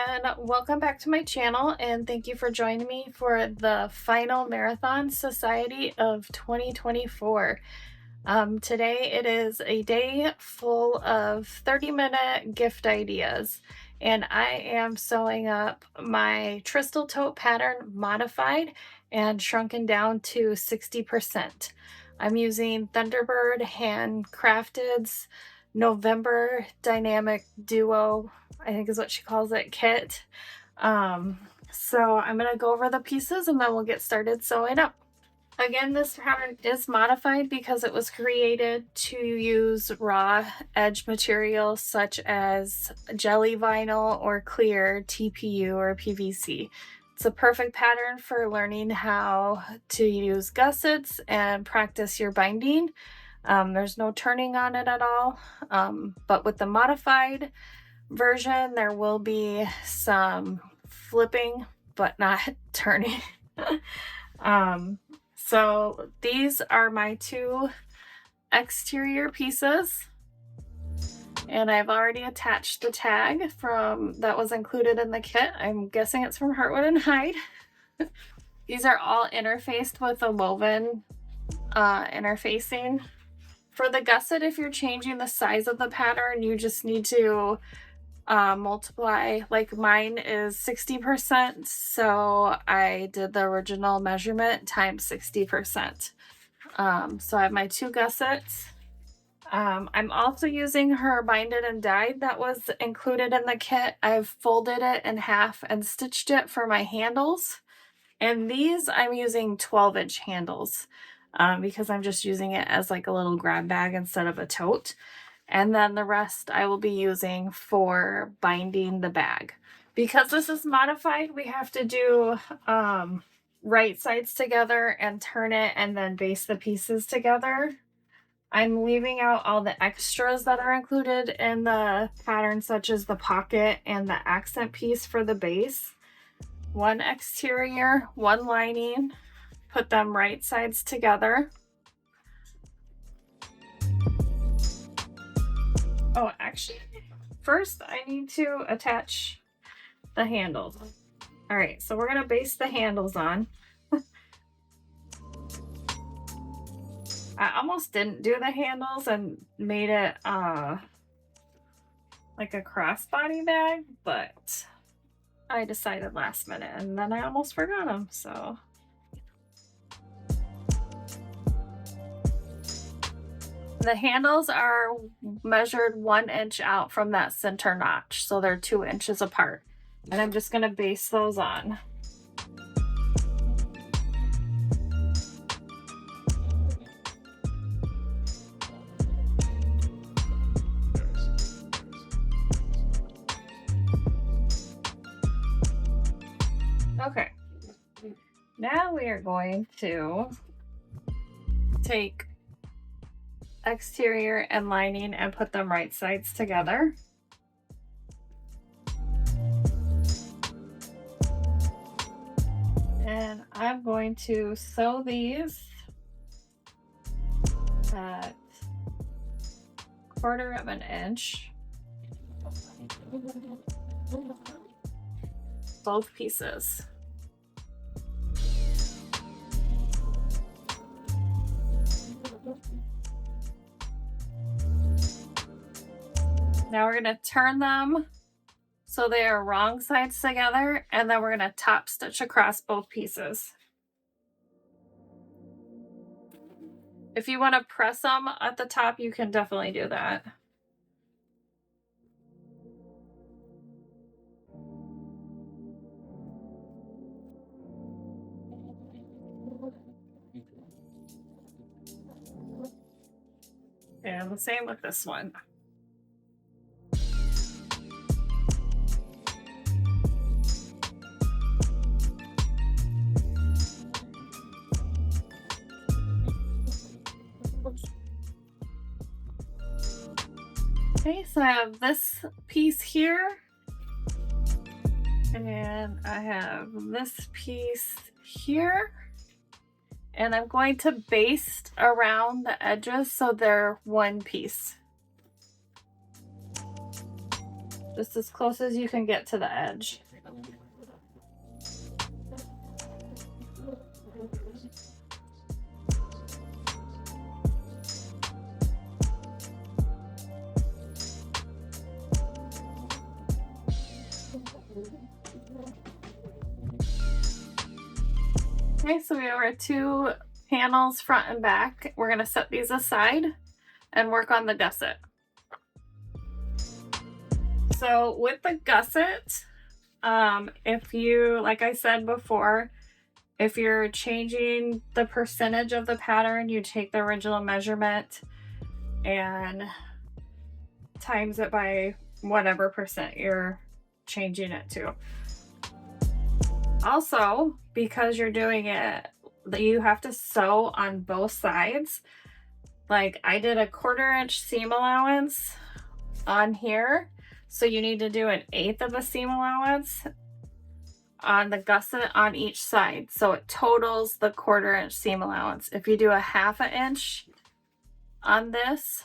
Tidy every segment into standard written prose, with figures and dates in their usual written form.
and welcome back to my channel, and thank you for joining me for the final marathon Sewciety of 2024. Today it is a day full of 30-minute gift ideas, and I am sewing up my Trystal Tote pattern modified and shrunken down to 60%. I'm using Thunderbird Handcrafted's November Dynamic Duo, I think is what she calls it, kit. So I'm going to go over the pieces and then we'll get started sewing up. Again, this pattern is modified because it was created to use raw edge material such as jelly vinyl or clear TPU or PVC. It's a perfect pattern for learning how to use gussets and practice your binding. There's no turning on it at all, but with the modified version there will be some flipping but not turning. So these are my two exterior pieces, and I've already attached the tag that was included in the kit. I'm guessing it's from Heartwood and Hide. These are all interfaced with a woven interfacing. For the gusset, if you're changing the size of the pattern, you just need to multiply. Like mine is 60%, so I did the original measurement times 60%. So I have my two gussets. I'm also using her binded and dyed that was included in the kit. I've folded it in half and stitched it for my handles, and these I'm using 12-inch handles because I'm just using it as like a little grab bag instead of a tote. And then the rest I will be using for binding the bag. Because this is modified, we have to do right sides together and turn it and then baste the pieces together. I'm leaving out all the extras that are included in the pattern, such as the pocket and the accent piece for the base. One exterior, one lining, put them right sides together. Oh, actually, first I need to attach the handles. All right, so we're gonna baste the handles on. I almost didn't do the handles and made it like a crossbody bag, but I decided last minute and then I almost forgot them, so. The handles are measured 1 inch out from that center notch, so they're 2 inches apart. And I'm just going to baste those on. Okay. Now we are going to take exterior and lining and put them right sides together. And I'm going to sew these at 1/4 of an inch, both pieces. Now we're going to turn them so they are wrong sides together, and then we're going to top stitch across both pieces. If you want to press them at the top, you can definitely do that. And the same with this one. Okay, so I have this piece here, and I have this piece here, and I'm going to baste around the edges so they're one piece. just as close as you can get to the edge. Okay, so we have our 2 panels front and back. We're gonna set these aside and work on the gusset. So with the gusset, if you, like I said before, if you're changing the percentage of the pattern, you take the original measurement and times it by whatever percent you're changing it to. Also, because you're doing it, you have to sew on both sides. Like I did a 1/4 inch seam allowance on here, so you need to do 1/8 of a seam allowance on the gusset on each side, so it totals the 1/4 inch seam allowance. If you do a 1/2 inch on this,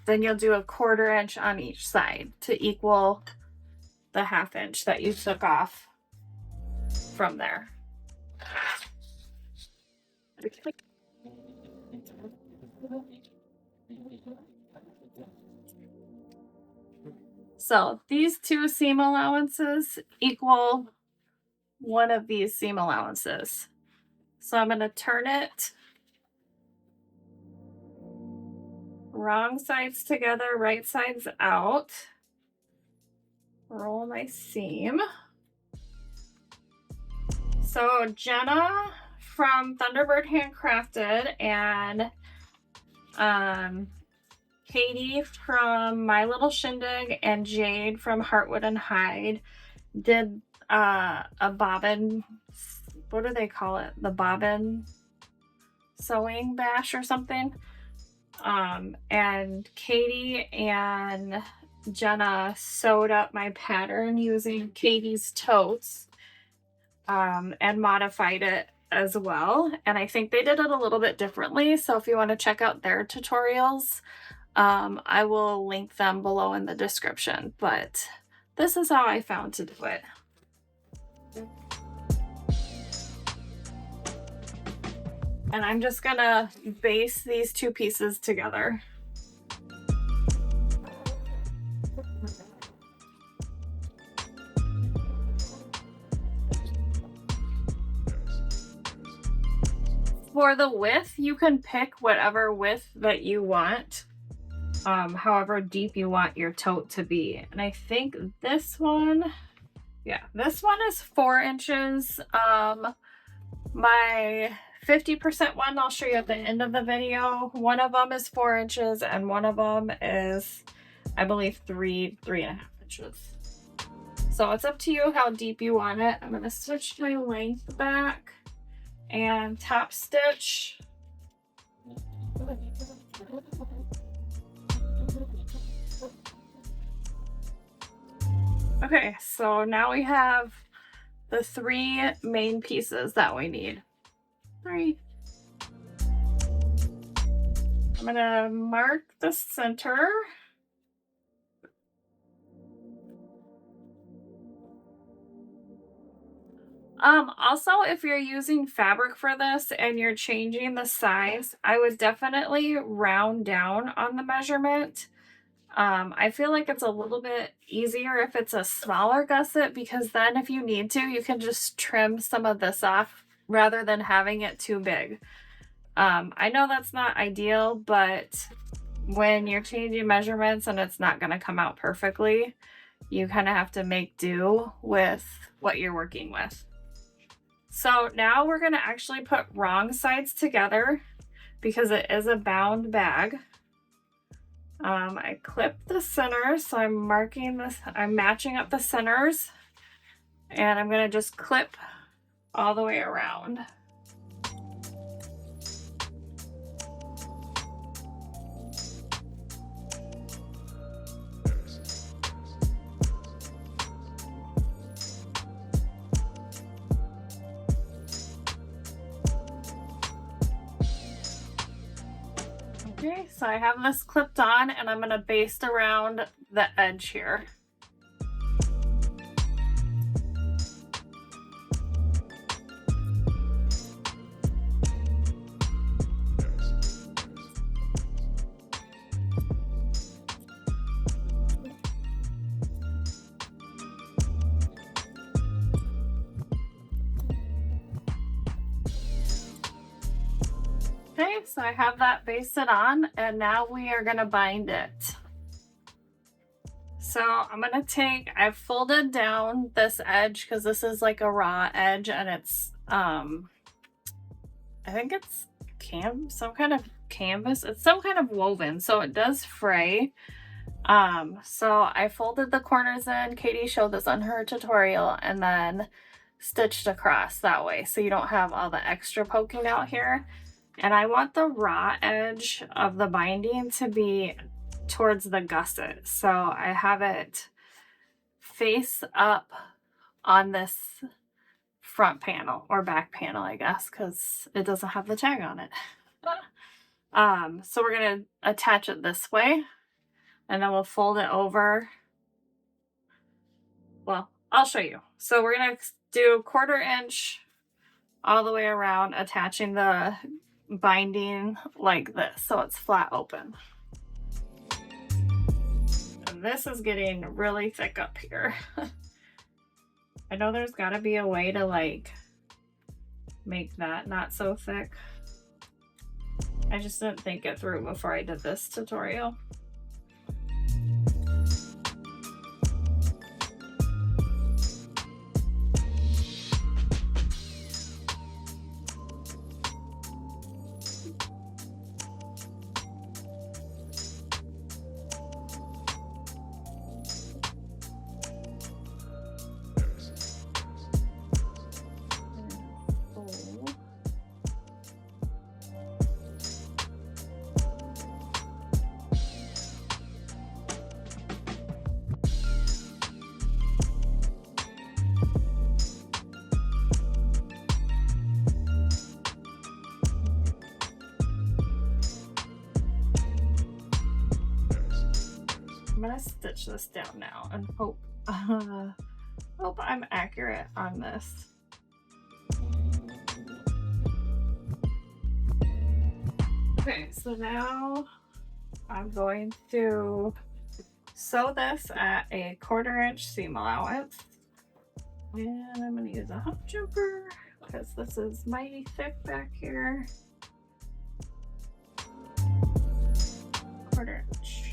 then you'll do a 1/4 inch on each side to equal the 1/2 inch that you took off from there. So these 2 seam allowances equal one of these seam allowances. So I'm going to turn it wrong sides together, right sides out. Roll my seam. So Jenna from Thunderbird Handcrafted and Katie from My Little Shindig and Jade from Heartwood and Hide did a bobbin, what do they call it? The bobbin sewing bash or something. And Katie and Jenna sewed up my pattern using Katie's totes and modified it as well. And I think they did it a little bit differently. So if you want to check out their tutorials, I will link them below in the description. But this is how I found to do it. And I'm just gonna base these 2 pieces together. For the width, you can pick whatever width that you want, however deep you want your tote to be. And I think this one, yeah, this one is 4 inches. My 50% one I'll show you at the end of the video. One of them is 4 inches and one of them is, I believe, 3.5 inches. So it's up to you how deep you want it. I'm going to stitch my length back and top stitch. Okay, so now we have the 3 main pieces that we need. 3. I'm gonna mark the center. Also, if you're using fabric for this and you're changing the size, I would definitely round down on the measurement. I feel like it's a little bit easier if it's a smaller gusset, because then if you need to, you can just trim some of this off rather than having it too big. I know that's not ideal, but when you're changing measurements and it's not going to come out perfectly, you kind of have to make do with what you're working with. So now we're going to actually put wrong sides together because it is a bound bag. I clipped the centers, so I'm marking this, I'm matching up the centers, and I'm going to just clip all the way around. Okay, so I have this clipped on and I'm going to baste around the edge here. Okay, so I have that basted on, and now we are gonna bind it. So I'm gonna I've folded down this edge because this is like a raw edge, and it's I think it's some kind of canvas. It's some kind of woven, so it does fray. So I folded the corners in. Katie showed this on her tutorial, and then stitched across that way so you don't have all the extra poking out here. And I want the raw edge of the binding to be towards the gusset, so I have it face up on this front panel, or back panel, I guess, because it doesn't have the tag on it. So we're gonna attach it this way, and then we'll fold it over. Well, I'll show you. So we're gonna do 1/4 inch all the way around, attaching the binding like this, so it's flat open. And this is getting really thick up here. I know there's got to be a way to like make that not so thick. I just didn't think it through before I did this tutorial. I'm gonna stitch this down now and hope I'm accurate on this. Okay, so now I'm going to sew this at a 1/4 inch seam allowance, and I'm gonna use a hump jumper because this is mighty thick back here. 1/4 inch.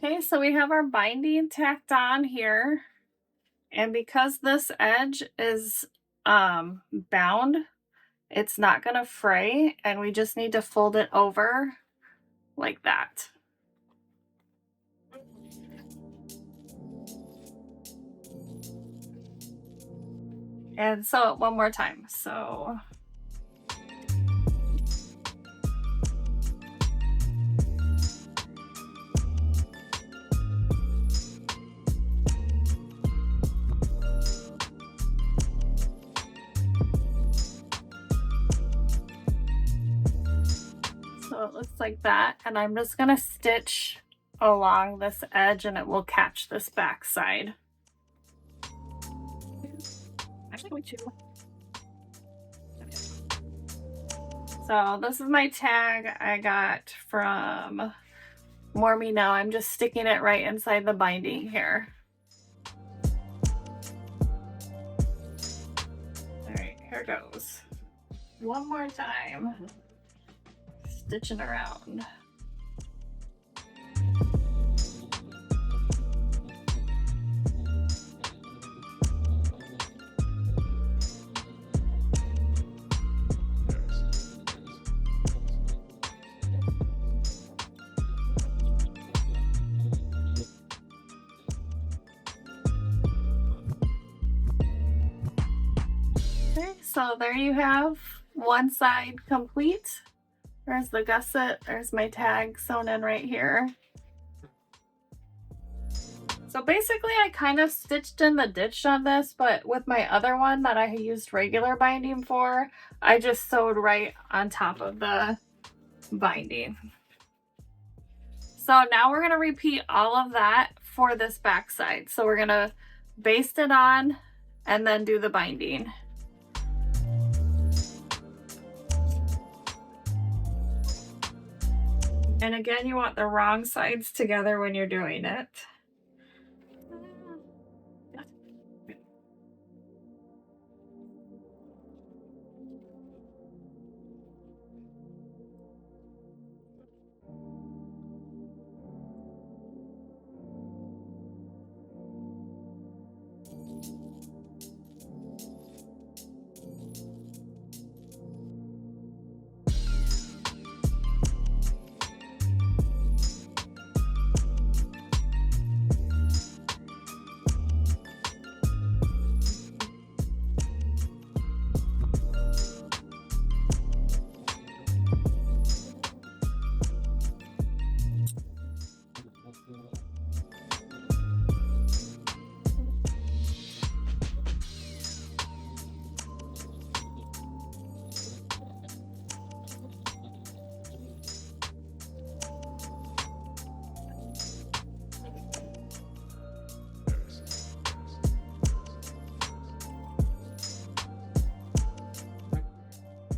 Okay, so we have our binding tacked on here, and because this edge is bound, it's not gonna fray, and we just need to fold it over like that. And sew it one more time. So it looks like that, and I'm just gonna stitch along this edge and it will catch this back side. Actually going to. So this is my tag I got from More Me Now. I'm just sticking it right inside the binding here. All right, here goes. One more time. Stitching around. Okay, so there you have one side complete. There's the gusset, there's my tag sewn in right here. So basically I kind of stitched in the ditch on this, but with my other one that I used regular binding for, I just sewed right on top of the binding. So now we're going to repeat all of that for this back side. So we're going to baste it on and then do the binding. And again, you want the wrong sides together when you're doing it.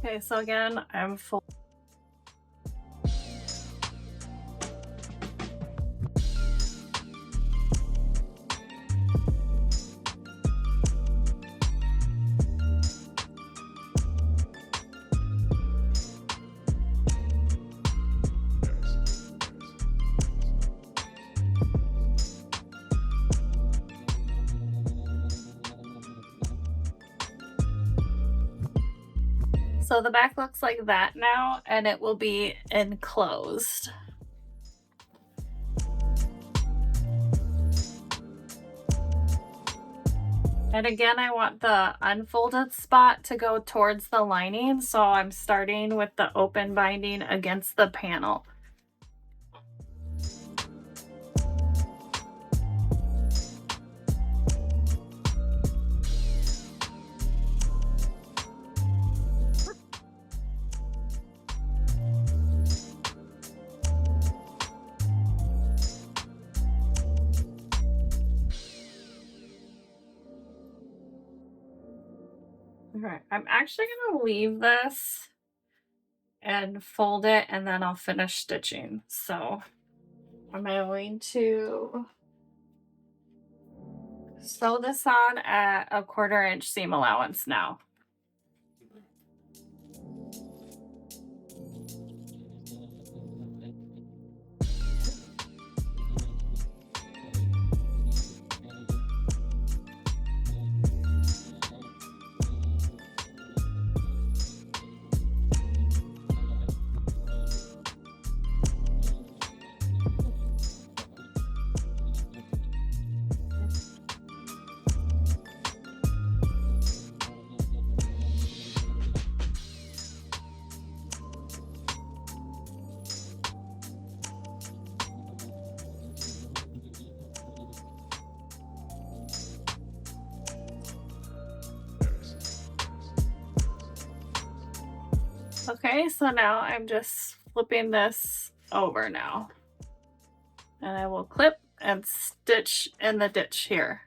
Okay, so again, I'm full. So the back looks like that now, and it will be enclosed. And again, I want the unfolded spot to go towards the lining, so I'm starting with the open binding against the panel. Alright, I'm actually going to leave this and fold it, and then I'll finish stitching. So I'm going to sew this on at a 1/4 inch seam allowance now. Okay, so now I'm just flipping this over now. And I will clip and stitch in the ditch here.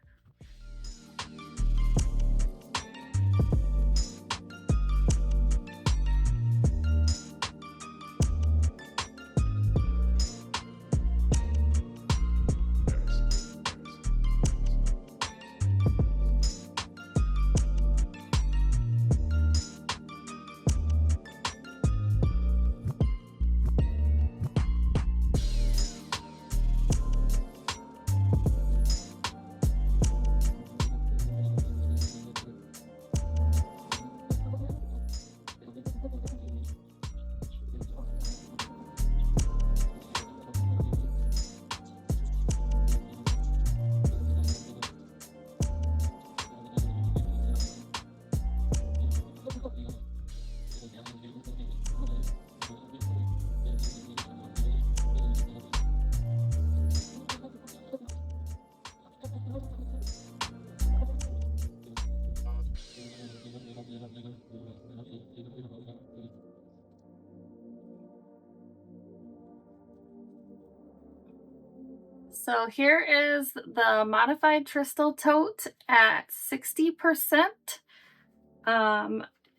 So here is the modified Trystal Tote at 60%.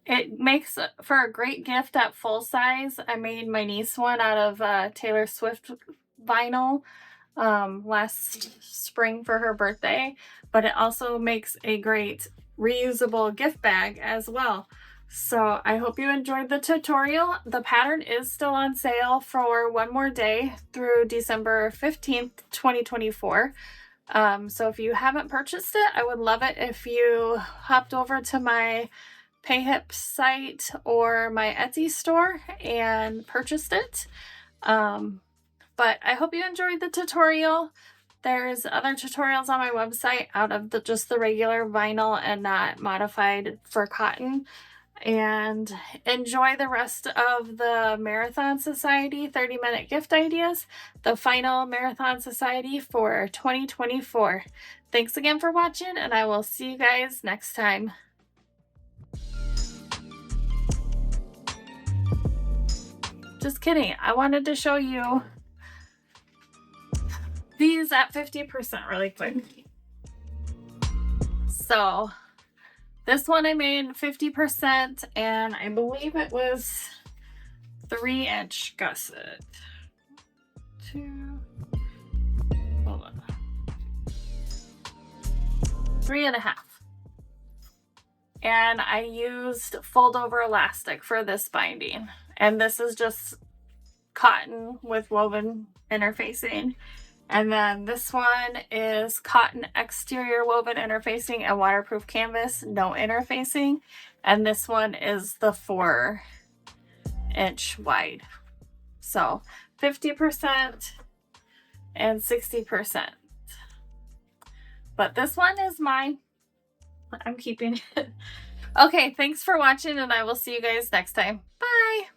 It makes for a great gift at full size. I made my niece one out of Taylor Swift vinyl last spring for her birthday, but it also makes a great reusable gift bag as well. So I hope you enjoyed the tutorial. The pattern is still on sale for one more day through December 15th, 2024. So if you haven't purchased it, I would love it if you hopped over to my PayHip site or my Etsy store and purchased it. But I hope you enjoyed the tutorial. There's other tutorials on my website out of just the regular vinyl and not modified for cotton. And enjoy the rest of the Marathon Society 30-minute gift ideas, the final Marathon Society for 2024. Thanks again for watching, and I will see you guys next time. Just kidding. I wanted to show you these at 50% really quick. So this one I made 50%, and I believe it was 3-inch gusset. Hold on. 3.5. And I used fold over elastic for this binding. And this is just cotton with woven interfacing. And then this one is cotton exterior woven interfacing and waterproof canvas, no interfacing. And this one is the 4-inch wide. So 50% and 60%. But this one is mine. I'm keeping it. Okay, thanks for watching, and I will see you guys next time. Bye!